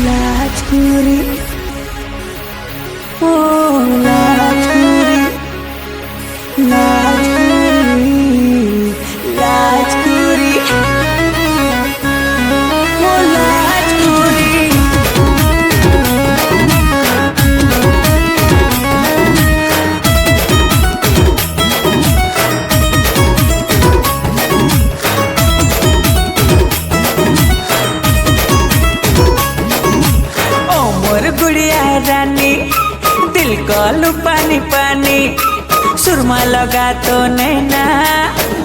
लाजकुरी ओ लाजकुरी लाजकुरी लाजकुरी ओ लाजकुरी गुड़िया रानी दिल को लू पानी पानी सुरमा लगा तो नैना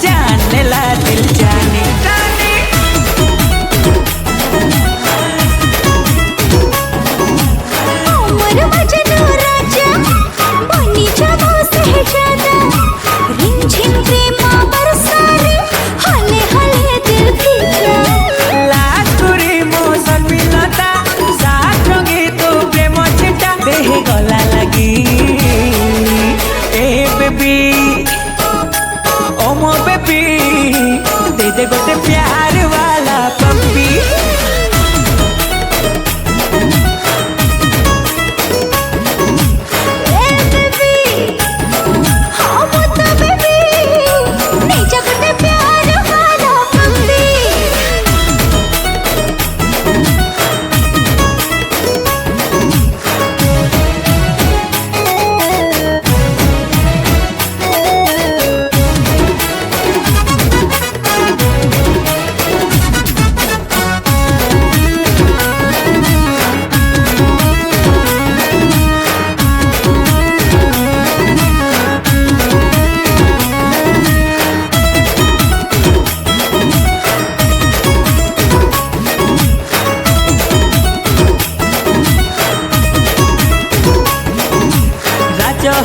जानने ला दिल जानी रानी उमर मजनू राजा बनी जाबो सहजादा रिमझिम प्रेम बरसारे हले हले दिल भीजा लाजकुरी मौसम मिलता साथ रंगी तो प्रेम छिटा देह गला लगी ए बेबी ओ मो बेबी दे दे गोटे प्यार वाला पप्पी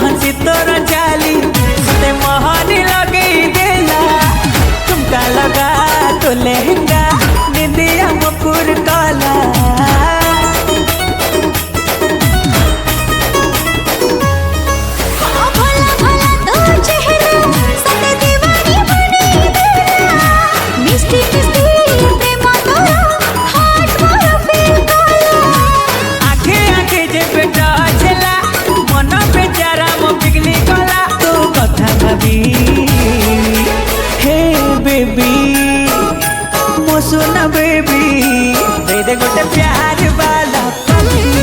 हंसी तोर चाली सते मोहनी लगे देला तुमका लगा तो लहंगा निंदिया मपुर काला भला भला तो चेहरा सते दीवानी बनी देला मिस्टी मिस्टी प्रेम तोरा हार्ट मोर फील काला आखे आखे जे बेटा छला मन बेचारा मो पिघली गला तो कथा भाभी हे बेबी मो सोना बेबी दे दे गोटे प्यार वाला पप्पी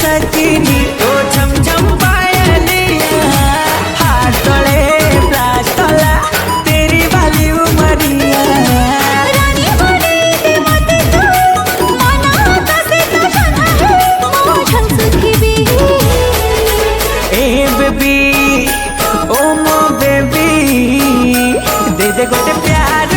सजीनी ओ छम छम पायलिया हाथ तोड़े प्लास तोला तेरी वाली उमरिया रानी बड़ी दे मत तू मना कैसे तू जाना है मुझे सुखी भी ए बेबी ओ मो बेबी दे दे गोटे प्यार